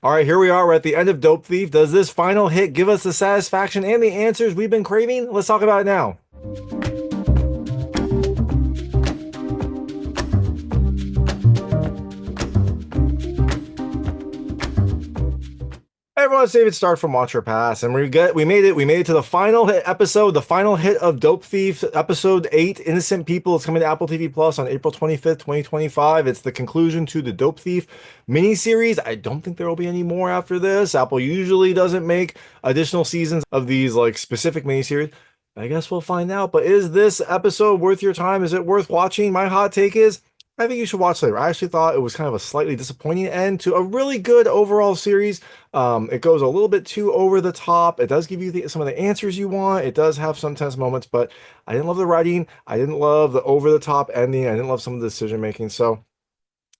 All right, here we are. We're at the end of Dope Thief. Does this final hit give us the satisfaction and the answers we've been craving? Let's talk about it now. Hey everyone, it's David Stark from Watcher Pass, and we made it to the final hit episode, the final hit of Dope Thief, episode 8, Innocent People. It's coming to Apple TV Plus on April 25th, 2025. It's the conclusion to the Dope Thief miniseries. I don't think there will be any more after this. Apple usually doesn't make additional seasons of these like specific miniseries. I guess we'll find out. But is this episode worth your time? Is it worth watching? My hot take is I think you should watch later. I actually thought it was kind of a slightly disappointing end to a really good overall series. It goes a little bit too over the top. It does give you some of the answers you want. It does have some tense moments, but I didn't love the writing. I didn't love the over the top ending. I didn't love some of the decision making. So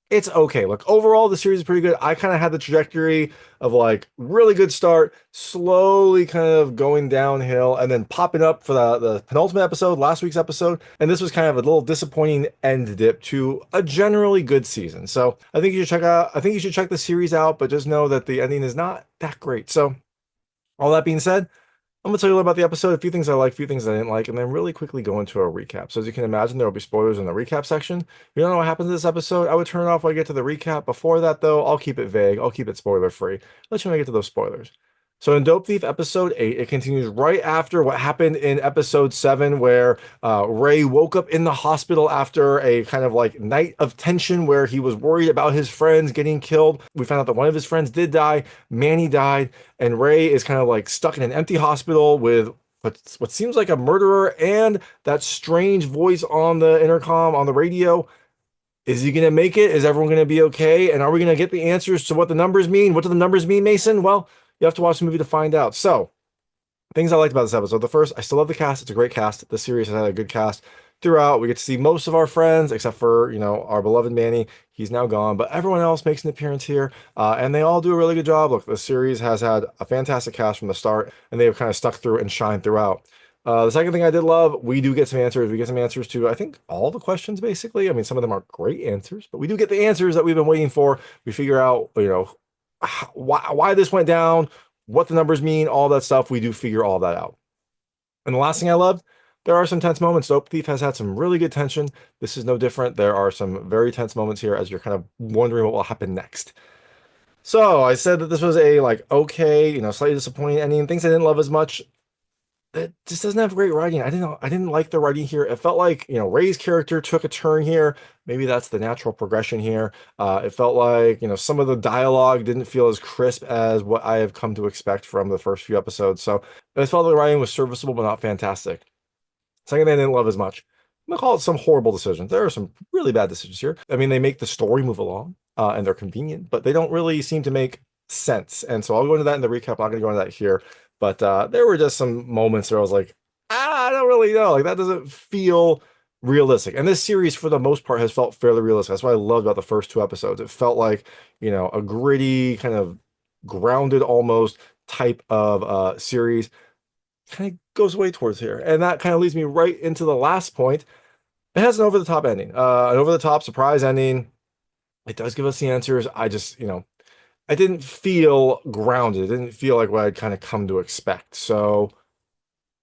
it's okay. Look, overall, the series is pretty good. I kind of had the trajectory of like really good start, slowly kind of going downhill, and then popping up for the penultimate episode, last week's episode. And this was kind of a little disappointing end dip to a generally good season. So I think you should check the series out, but just know that the ending is not that great. So all that being said, I'm gonna tell you a little about the episode, a few things I like, a few things I didn't like, and then really quickly go into a recap. So as you can imagine, there will be spoilers in the recap section. If you don't know what happens in this episode, I would turn it off when I get to the recap. Before that, though, I'll keep it vague. I'll keep it spoiler free. Let you know when I get to those spoilers. So in Dope Thief episode 8, it continues right after what happened in episode 7, where Ray woke up in the hospital after a kind of like night of tension where he was worried about his friends getting killed. We found out that one of his friends did die, Manny died, and Ray is kind of like stuck in an empty hospital with what seems like a murderer and that strange voice on the intercom on the radio. Is he going to make it? Is everyone going to be okay? And are we going to get the answers to what the numbers mean? What do the numbers mean, Mason? Well, you have to watch the movie to find out. So, things I liked about this episode. The first, I still love the cast. It's a great cast. The series has had a good cast throughout. We get to see most of our friends, except for, our beloved Manny. He's now gone, but everyone else makes an appearance here, and they all do a really good job. Look, the series has had a fantastic cast from the start, and they've kind of stuck through and shined throughout. The second thing I did love, we do get some answers. We get some answers to, I think, all the questions, basically. I mean, some of them aren't great answers, but we do get the answers that we've been waiting for. We figure out, why this went down, what the numbers mean, all that stuff. We do figure all that out. And the last thing I loved, there are some tense moments. Dope Thief has had some really good tension. This is no different. There are some very tense moments here as you're kind of wondering what will happen next. So I said that this was a okay, slightly disappointing ending. Things I didn't love as much. It just doesn't have great writing. I didn't like the writing here. It felt like, Ray's character took a turn here. Maybe that's the natural progression here. It felt like, some of the dialogue didn't feel as crisp as what I have come to expect from the first few episodes. So I felt like the writing was serviceable, but not fantastic. Second thing I didn't love as much. I'm gonna call it some horrible decisions. There are some really bad decisions here. I mean, they make the story move along, and they're convenient, but they don't really seem to make sense. And so I'll go into that in the recap. I'm not gonna go into that here. But there were just some moments where I was like, I don't really know. Like, that doesn't feel realistic. And this series, for the most part, has felt fairly realistic. That's what I loved about the first two episodes. It felt like, a gritty, kind of grounded almost type of series. Kind of goes way towards here. And that kind of leads me right into the last point. It has an over-the-top ending. An over-the-top surprise ending. It does give us the answers. I just, I didn't feel grounded. It didn't feel like what I'd kind of come to expect. So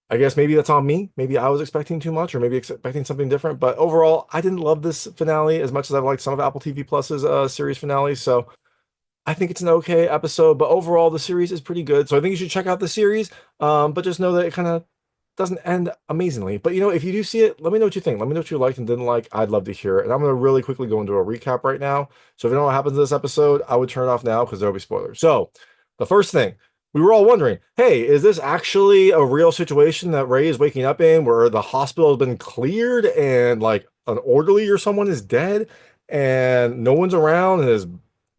I guess maybe that's on me. Maybe I was expecting too much or maybe expecting something different. But overall, I didn't love this finale as much as I've liked some of Apple TV Plus's series finales. So I think it's an okay episode, but overall the series is pretty good. So I think you should check out the series. But just know that it kind of doesn't end amazingly. But if you do see it, let me know what you think. Let me know what you liked and didn't like. I'd love to hear it. And I'm going to really quickly go into a recap right now. So if you don't know what happens in this episode, I would turn it off now because there'll be spoilers. So the first thing, we were all wondering, hey, is this actually a real situation that Ray is waking up in where the hospital has been cleared and like an orderly or someone is dead and no one's around and his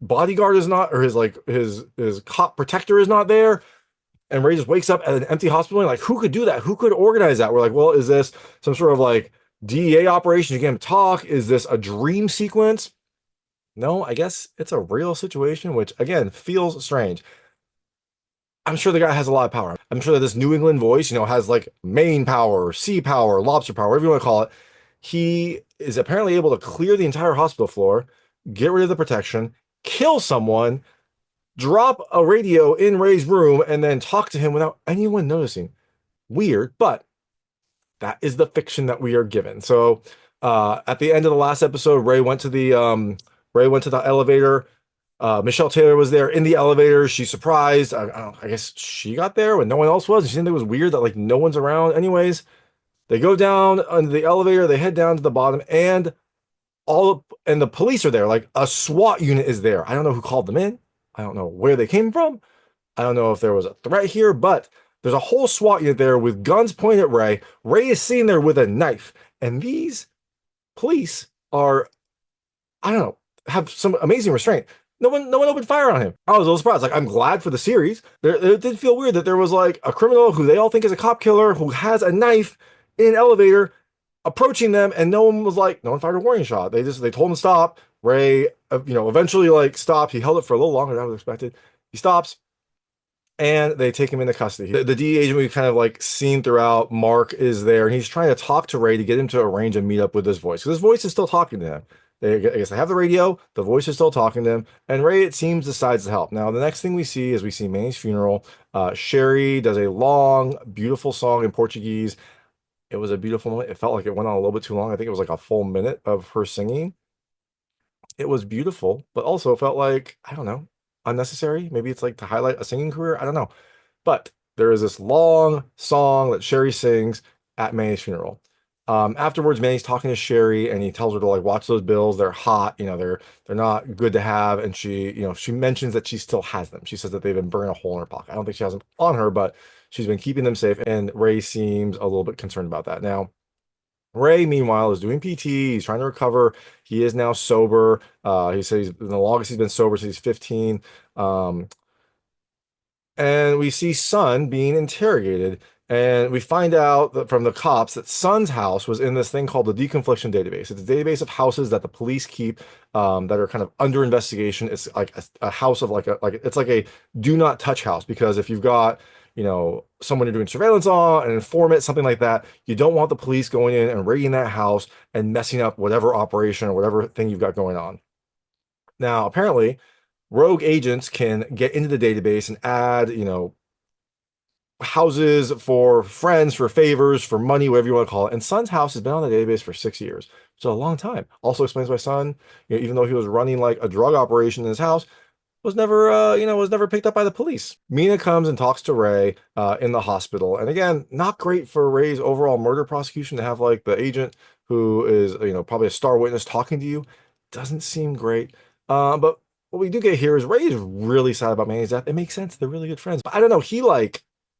bodyguard is not, or his cop protector is not there? And Ray just wakes up at an empty hospital. Like, who could do that? Who could organize that? We're like, well, is this some sort of like DEA operation to get him to talk? Is this a dream sequence? No, I guess it's a real situation, which again feels strange. I'm sure the guy has a lot of power. I'm sure that this New England voice, has like main power, sea power, lobster power, whatever you want to call it. He is apparently able to clear the entire hospital floor, get rid of the protection, kill someone, drop a radio in Ray's room and then talk to him without anyone noticing. Weird, but that is the fiction that we are given. So at the end of the last episode, Ray went to the elevator. Michelle Taylor was there in the elevator. She's surprised. I guess she got there when no one else was. She didn't think it was weird that like no one's around. Anyways, they go down under the elevator. They head down to the bottom, and the police are there. Like a SWAT unit is there. I don't know who called them in. I don't know where they came from. I don't know if there was a threat here, but there's a whole SWAT unit there with guns pointed at Ray. Ray is seen there with a knife, and these police are, I don't know, have some amazing restraint. No one opened fire on him. I was a little surprised. Like, I'm glad for the series. It did feel weird that there was like a criminal who they all think is a cop killer who has a knife in an elevator approaching them, and no one fired a warning shot. They told him to stop. Ray, eventually like stopped. He held it for a little longer than I was expected. He stops, and they take him into custody. The DE agent we've kind of like seen throughout, Mark, is there, and he's trying to talk to Ray to get him to arrange a meetup with his voice. Because his voice is still talking to him. I guess they have the radio, the voice is still talking to him, and Ray, it seems, decides to help. Now, the next thing we see is we see Manny's funeral. Sherry does a long, beautiful song in Portuguese. It was a beautiful moment. It felt like it went on a little bit too long. I think it was like a full minute of her singing. It was beautiful, but also felt like, I don't know, unnecessary. Maybe it's like to highlight a singing career. I don't know. But there is this long song that Sherry sings at Manny's funeral. Afterwards, Manny's talking to Sherry, and he tells her to like watch those bills. They're hot, they're not good to have. And she mentions that she still has them. She says that they've been burning a hole in her pocket. I don't think she has them on her, but she's been keeping them safe. And Ray seems a little bit concerned about that. Now, Ray, meanwhile, is doing PT. He's trying to recover. He is now sober. He says the longest he's been sober since he's 15. And we see Sun being interrogated. And we find out that from the cops that Sun's house was in this thing called the deconfliction database. It's a database of houses that the police keep that are kind of under investigation. It's like a house of it's like a do not touch house, because if you've got someone you're doing surveillance on, an informant, something like that, you don't want the police going in and raiding that house and messing up whatever operation or whatever thing you've got going on. Now, apparently, rogue agents can get into the database and add, houses for friends, for favors, for money, whatever you want to call it. And Sun's house has been on the database for 6 years. So a long time. Also explains why Sun, even though he was running like a drug operation in his house, was never picked up by the police. Mina comes and talks to Ray in the hospital. And again, not great for Ray's overall murder prosecution to have like the agent who is, probably a star witness talking to you. Doesn't seem great. But what we do get here is Ray is really sad about Manny's death. It makes sense. They're really good friends. But I don't know. He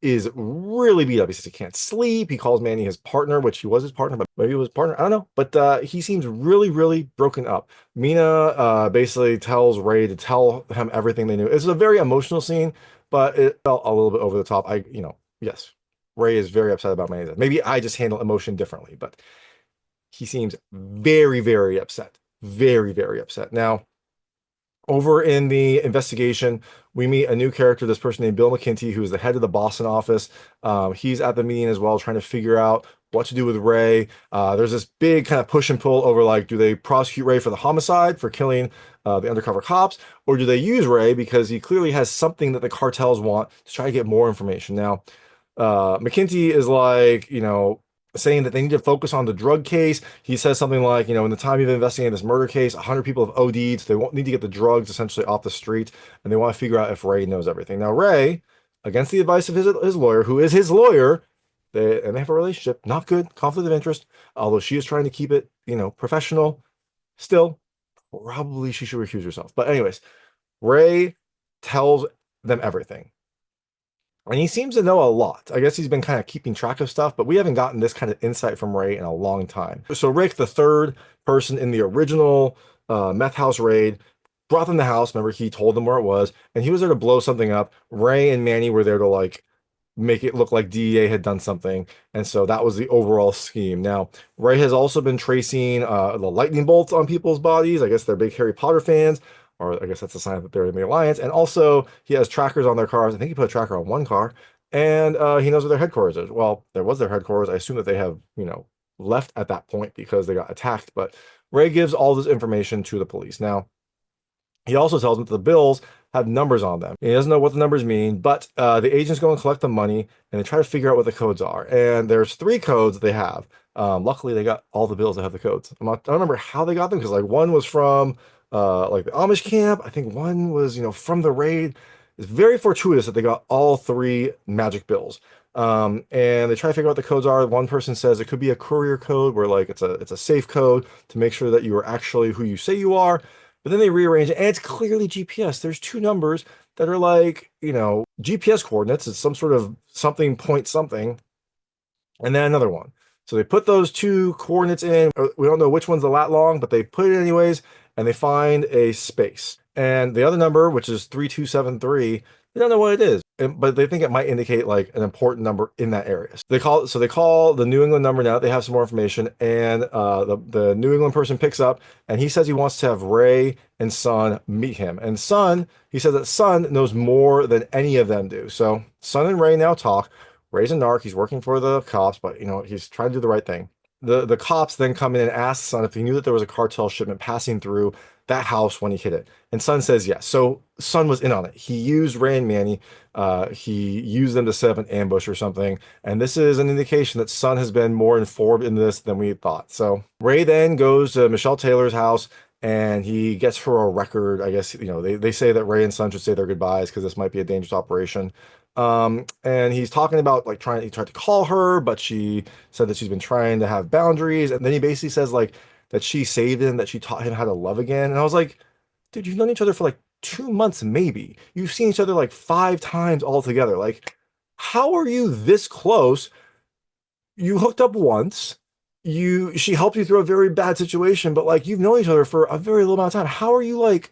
is really beat up. He says he can't sleep. He calls Manny his partner, which he was his partner, but maybe it was his partner. I don't know. But he seems really, really broken up. Mina basically tells Ray to tell him everything they knew. It's a very emotional scene, but it felt a little bit over the top. Yes, Ray is very upset about Manny's death. Maybe I just handle emotion differently, but he seems very, very upset. Very, very upset. Now, over in the investigation, we meet a new character, this person named Bill McKinty, who is the head of the Boston office. He's at the meeting as well, trying to figure out what to do with Ray. There's this big kind of push and pull over, like, do they prosecute Ray for the homicide, for killing the undercover cops, or do they use Ray because he clearly has something that the cartels want to try to get more information? Now, McKinty is like, saying that they need to focus on the drug case. He says something like, in the time you've investigated this murder case, 100 people have OD'd, so they won't need to get the drugs essentially off the street, and they want to figure out if Ray knows everything. Now, Ray, against the advice of his lawyer, who is his lawyer, they have a relationship, not good, conflict of interest, although she is trying to keep it, professional. Still, probably she should recuse herself. But anyways, Ray tells them everything. And he seems to know a lot. I guess he's been kind of keeping track of stuff, but we haven't gotten this kind of insight from Ray in a long time. So Rick, the third person in the original meth house raid, brought them to the house. Remember, he told them where it was, and he was there to blow something up. Ray and Manny were there to like make it look like DEA had done something. And so that was the overall scheme. Now, Ray has also been tracing the lightning bolts on people's bodies. I guess they're big Harry Potter fans, or I guess that's a sign that they're in the Alliance. And also, he has trackers on their cars. I think he put a tracker on one car, and he knows where their headquarters is. Well, there was their headquarters. I assume that they have, left at that point because they got attacked. But Ray gives all this information to the police. Now, He also tells them that the bills have numbers on them. He doesn't know what the numbers mean, but the agents go and collect the money and they try to figure out what the codes are. And there's three codes that they have. Luckily, they got all the bills that have the codes. I don't remember how they got them because like one was from like the Amish camp. I think one was from the raid. It's very fortuitous that they got all three magic bills. And they try to figure out what the codes are. One person says it could be a courier code where like it's a safe code to make sure that you are actually who you say you are. But then they rearrange it, and it's clearly GPS. There's two numbers that are like, GPS coordinates. It's some sort of something point something, and then another one. So they put those two coordinates in. We don't know which one's the lat long, but they put it anyways, and they find a space. And the other number, which is 3273, they don't know what it is, but they think it might indicate like an important number in that area. So they call the New England number now. They have some more information, and the New England person picks up, and he says he wants to have Ray and Sun meet him. And Sun, he says that Sun knows more than any of them do. So Sun and Ray now talk. Ray's a narc. He's working for the cops, but he's trying to do the right thing. The cops then come in and ask Sun if he knew that there was a cartel shipment passing through that house when he hit it. And Sun says yes. So Sun was in on it. He used Ray and Manny. He used them to set up an ambush or something. And this is an indication that Sun has been more informed in this than we thought. So Ray then goes to Michelle Taylor's house and he gets her a record. I guess, they say that Ray and Sun should say their goodbyes because this might be a dangerous operation. And he's talking about like he tried to call her, but she said that she's been trying to have boundaries. And then he basically says like that she saved him, that she taught him how to love again. And I was like, dude, you've known each other for like 2 months, maybe. You've seen each other like 5 times altogether. Like, how are you this close? You hooked up once. She helped you through a very bad situation, but like you've known each other for a very little amount of time. How are you like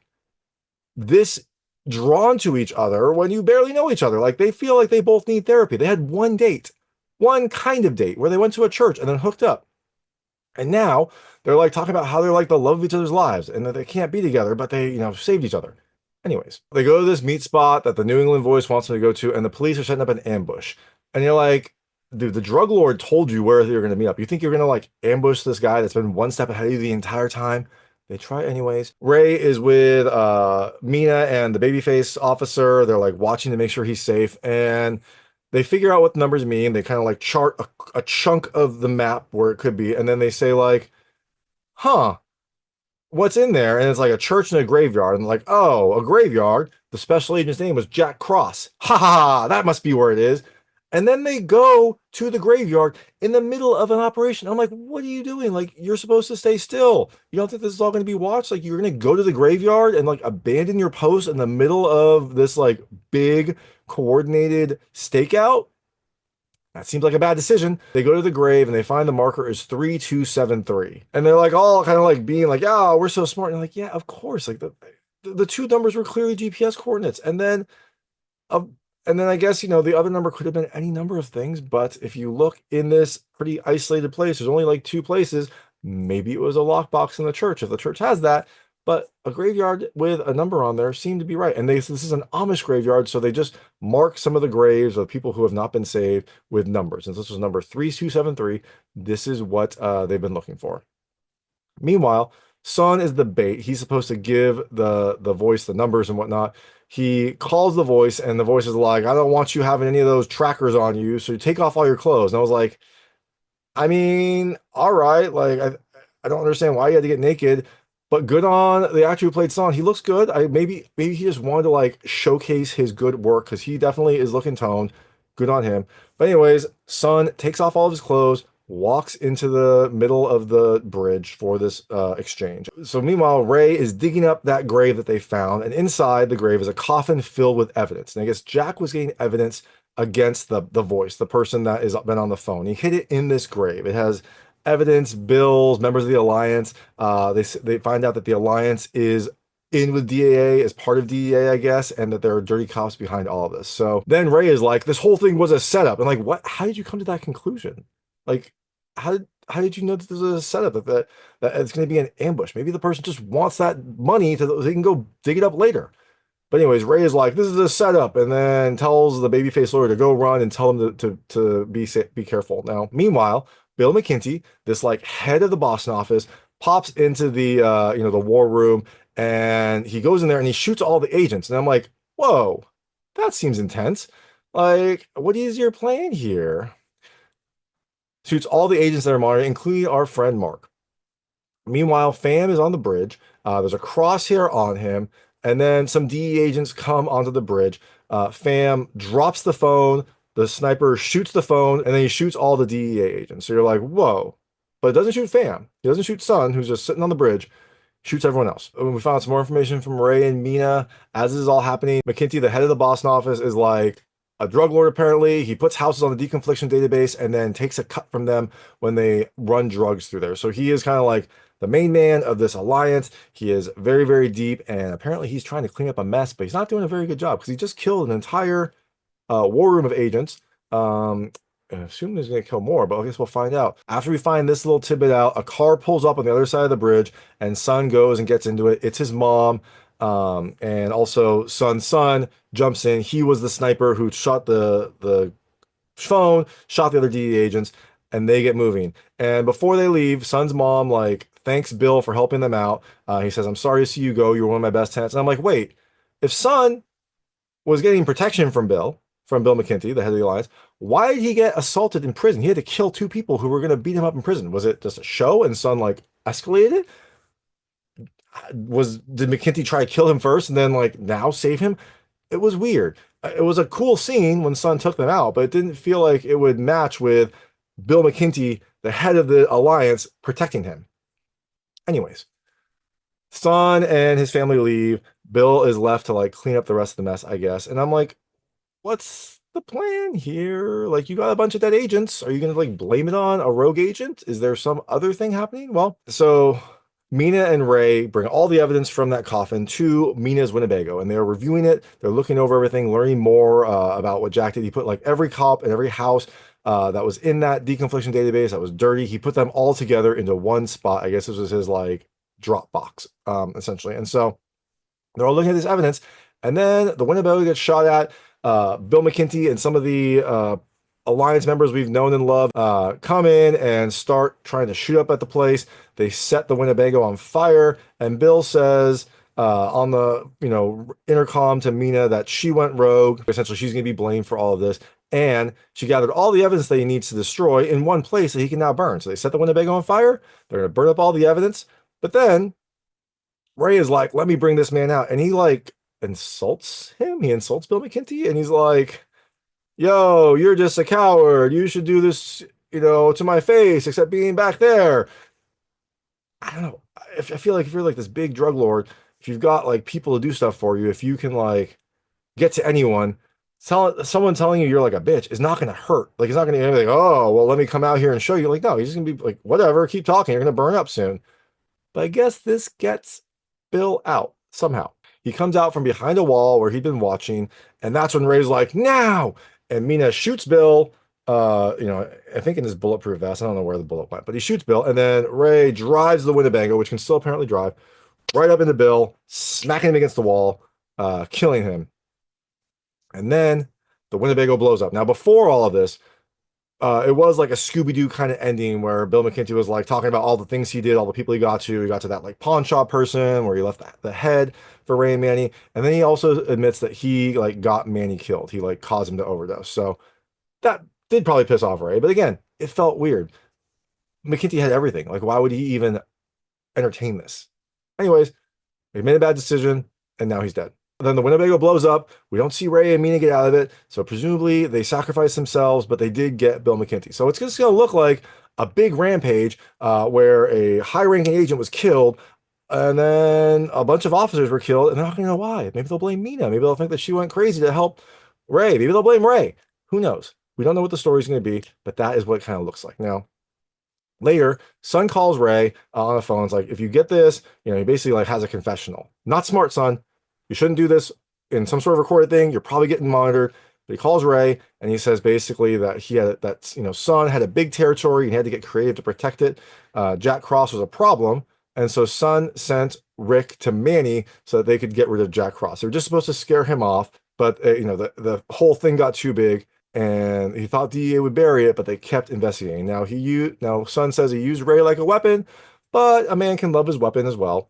this drawn to each other when you barely know each other? Like they feel like they both need therapy. They had one date, one kind of date where they went to a church and then hooked up. And now they're like talking about how they're like the love of each other's lives and that they can't be together, but they, saved each other. Anyways, they go to this meet spot that the New England Voice wants them to go to, and the police are setting up an ambush. And you're like, dude, the drug lord told you where you're going to meet up. You think you're going to like ambush this guy that's been one step ahead of you the entire time? They try anyways. Ray is with Mina and the babyface officer. They're like watching to make sure he's safe. And they figure out what the numbers mean. They kind of like chart a chunk of the map where it could be. And then they say like, huh, what's in there? And it's like a church and a graveyard. And like, oh, a graveyard. The special agent's name was Jack Cross. Ha ha ha, that must be where it is. And then they go to the graveyard in the middle of an operation. I'm like, what are you doing? Like, you're supposed to stay still. You don't think this is all going to be watched? Like, you're going to go to the graveyard and like abandon your post in the middle of this like big coordinated stakeout? That seems like a bad decision. They go to the grave and they find the marker is 3273. And they're like all kind of like being like, oh, we're so smart. And like, yeah, of course. Like the two numbers were clearly GPS coordinates. And then I guess, the other number could have been any number of things, but if you look in this pretty isolated place, there's only like two places. Maybe it was a lockbox in the church, if the church has that, but a graveyard with a number on there seemed to be right. And this is an Amish graveyard, so they just mark some of the graves of people who have not been saved with numbers. And this was number 3273. This is what they've been looking for. Meanwhile, Sun is the bait. He's supposed to give the voice the numbers and whatnot. He calls the voice, and the voice is like, I don't want you having any of those trackers on you, so you take off all your clothes. And I was like, I mean, all right. Like, I don't understand why you had to get naked, but good on the actor who played Son. He looks good. Maybe he just wanted to like showcase his good work because he definitely is looking toned. Good on him. But anyways, Son takes off all of his clothes, walks into the middle of the bridge for this exchange. So meanwhile, Ray is digging up that grave that they found, and inside the grave is a coffin filled with evidence. And I guess Jack was getting evidence against the voice, the person that has been on the phone. He hid it in this grave. It has evidence, bills, members of the Alliance. They find out that the Alliance is in with DAA as part of DEA, I guess, and that there are dirty cops behind all of this. So then Ray is like, this whole thing was a setup. And like, what? How did you come to that conclusion? Like, how did you know that this is a setup, that it's going to be an ambush? Maybe the person just wants that money so they can go dig it up later. But anyways, Ray is like, this is a setup, and then tells the babyface lawyer to go run and tell him to be careful. Now, meanwhile, Bill McKenty, this like head of the Boston office, pops into the the war room, And he goes in there and he shoots all the agents. And I'm like, whoa, that seems intense. Like, what is your plan here? Shoots all the agents that are monitoring, including our friend Mark. Meanwhile, Fam is on the bridge. There's a crosshair on him, and then some DE agents come onto the bridge. Fam drops the phone. The sniper shoots the phone, and then he shoots all the DEA agents. So you're like, whoa. But it doesn't shoot Fam. He doesn't shoot Sun, who's just sitting on the bridge. Shoots everyone else. When we found out some more information from Ray and Mina as this is all happening, McKinty, the head of the Boston office, is like a drug lord apparently. He puts houses on the deconfliction database and then takes a cut from them when they run drugs through there. So he is kind of like the main man of this alliance. He is very, very deep, and apparently he's trying to clean up a mess, but he's not doing a very good job because he just killed an entire war room of agents. I assume he's going to kill more, but I guess we'll find out. After we find this little tidbit out, a car pulls up on the other side of the bridge, and Sun goes and gets into it. It's his mom, and also Sun jumps in. He was the sniper who shot the phone, shot the other DE agents, and they get moving. And before they leave, Sun's mom like thanks Bill for helping them out. He says, "I'm sorry to see you go. You were one of my best tenants." And I'm like, wait, if Sun was getting protection from Bill McKinty, the head of the alliance, why did he get assaulted in prison? He had to kill two people who were going to beat him up in prison. Was it just a show and Sun like escalated? Did McKinty try to kill him first and then like now save him? It was weird. It was a cool scene when Sun took them out, but it didn't feel like it would match with Bill McKinty, the head of the alliance, protecting him. Anyways, Sun and his family leave. Bill is left to like clean up the rest of the mess, I guess. And I'm like, what's the plan here? Like, you got a bunch of dead agents. Are you going to like blame it on a rogue agent? Is there some other thing happening? Well, so Mina and Ray bring all the evidence from that coffin to Mina's Winnebago, and they're reviewing it. They're looking over everything, learning more about what Jack did. He put like every cop and every house that was in that deconfliction database that was dirty. He put them all together into one spot. I guess this was his like drop box, essentially. And so they're all looking at this evidence, and then the Winnebago gets shot at. Bill McKinty and some of the alliance members we've known and loved come in and start trying to shoot up at the place. They set the Winnebago on fire, and Bill says on the intercom to Mina that she went rogue. Essentially, she's going to be blamed for all of this, and she gathered all the evidence that he needs to destroy in one place that he can now burn. So they set the Winnebago on fire. They're going to burn up all the evidence, but then Ray is like, "Let me bring this man out," and he like insults him. He insults Bill McKinty, and he's like, "Yo, you're just a coward. You should do this, to my face, except being back there." I don't know. I feel like if you're like this big drug lord, if you've got like people to do stuff for you, if you can like get to anyone, someone telling you you're like a bitch is not going to hurt. Like, it's not going to be like, "Oh, well, let me come out here and show you." Like, no, he's just going to be like, whatever, keep talking. You're going to burn up soon. But I guess this gets Bill out somehow. He comes out from behind a wall where he'd been watching, and that's when Ray's like, "Now!" And Mina shoots Bill, I think in his bulletproof vest. I don't know where the bullet went, but he shoots Bill, and then Ray drives the Winnebago, which can still apparently drive, right up into Bill, smacking him against the wall, killing him. And then the Winnebago blows up. Now, before all of this, it was like a Scooby-Doo kind of ending where Bill McKinty was like talking about all the things he did, all the people he got to. He got to that like pawn shop person where he left the head for Ray and Manny. And then he also admits that he like got Manny killed. He like caused him to overdose. So that did probably piss off Ray. But again, it felt weird. McKinty had everything. Like, why would he even entertain this? Anyways, he made a bad decision, and now he's dead. Then the Winnebago blows up. We don't see Ray and Mina get out of it. So presumably they sacrificed themselves, but they did get Bill McKinty. So it's just going to look like a big rampage where a high-ranking agent was killed, and then a bunch of officers were killed, and they're not going to know why. Maybe they'll blame Mina. Maybe they'll think that she went crazy to help Ray. Maybe they'll blame Ray. Who knows? We don't know what the story's going to be, but that is what it kind of looks like. Now, later, Sun calls Ray on the phone. It's like, if you get this, he basically like has a confessional. Not smart, Sun. You shouldn't do this in some sort of recorded thing. You're probably getting monitored. But he calls Ray, and he says basically that Sun had a big territory and he had to get creative to protect it. Jack Cross was a problem, and so Sun sent Rick to Manny so that they could get rid of Jack Cross. They were just supposed to scare him off, but the whole thing got too big, and he thought DEA would bury it, but they kept investigating. Now Sun says he used Ray like a weapon, but a man can love his weapon as well.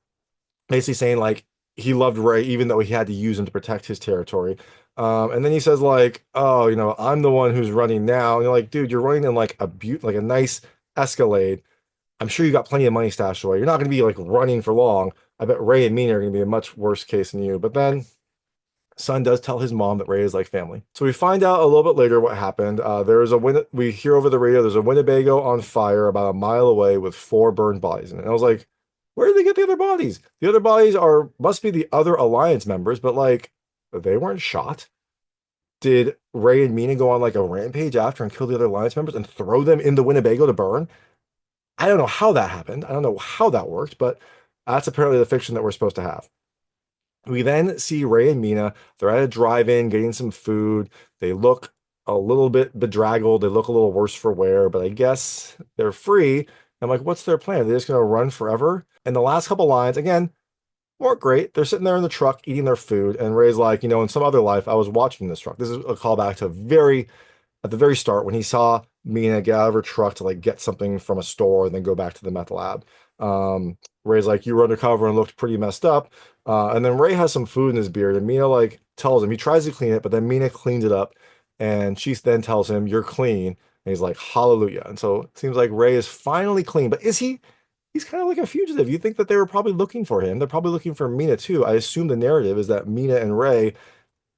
basically saying like he loved Ray even though he had to use him to protect his territory. And then he says like, "Oh, I'm the one who's running now." And you're like, "Dude, you're running in like like a nice Escalade. I'm sure you got plenty of money stashed away. You're not going to be like running for long. I bet Ray and Mina are going to be a much worse case than you." But then son does tell his mom that Ray is like family. So we find out a little bit later what happened. There is we hear over the radio there's a Winnebago on fire about a mile away with four burned bodies in it. And I was like, where did they get the other bodies? The other bodies must be the other Alliance members, but like they weren't shot. Did Ray and Mina go on like a rampage after and kill the other Alliance members and throw them in the Winnebago to burn? I don't know how that happened. I don't know how that worked, but that's apparently the fiction that we're supposed to have. We then see Ray and Mina. They're at a drive-in getting some food. They look a little bit bedraggled. They look a little worse for wear, but I guess they're free. I'm like, what's their plan? Are they just going to run forever? And the last couple lines, again, weren't great. They're sitting there in the truck eating their food, and Ray's like, in some other life, I was watching this truck. This is a callback to at the very start when he saw Mina get out of her truck to like get something from a store and then go back to the meth lab. Ray's like, you were undercover and looked pretty messed up. And then Ray has some food in his beard, and Mina like tells him he tries to clean it, but then Mina cleans it up, and she then tells him, "You're clean." And he's like, "Hallelujah." And so it seems like Ray is finally clean, but is he? He's kind of like a fugitive. You think that they were probably looking for him. They're probably looking for Mina too. I assume the narrative is that Mina and Ray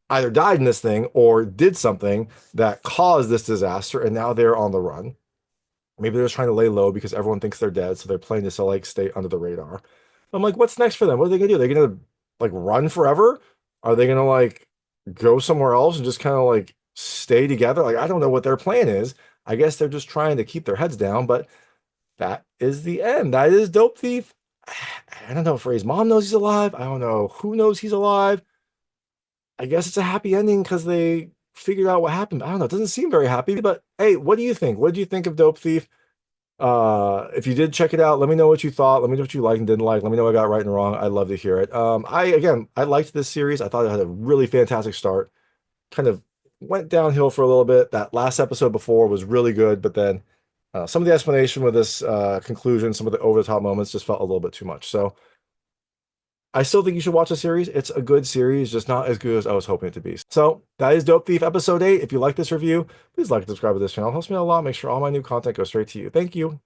either died in this thing or did something that caused this disaster, and now they're on the run. Maybe they're just trying to lay low because everyone thinks they're dead, so they're playing this to like stay under the radar. I'm like, what's next for them? What are they gonna do? They're gonna like run forever? Are they gonna like go somewhere else and just kind of like stay together? Like, I don't know what their plan is. I guess they're just trying to keep their heads down, but that is the end. That is Dope Thief. I don't know if Ray's mom knows he's alive. I don't know who knows he's alive. I guess it's a happy ending because they figured out what happened. I don't know. It doesn't seem very happy, but hey, what do you think? What do you think of Dope Thief? If you did check it out, let me know what you thought. Let me know what you liked and didn't like. Let me know what I got right and wrong. I'd love to hear it. I liked this series. I thought it had a really fantastic start. Kind of went downhill for a little bit. That last episode before was really good, but then some of the explanation with this conclusion, some of the over the top moments just felt a little bit too much. So I still think you should watch the series. It's a good series, just not as good as I was hoping it to be. So that is Dope Thief episode 8. If you like this review, please like and subscribe to this channel. It helps me out a lot. Make sure all my new content goes straight to you. Thank you.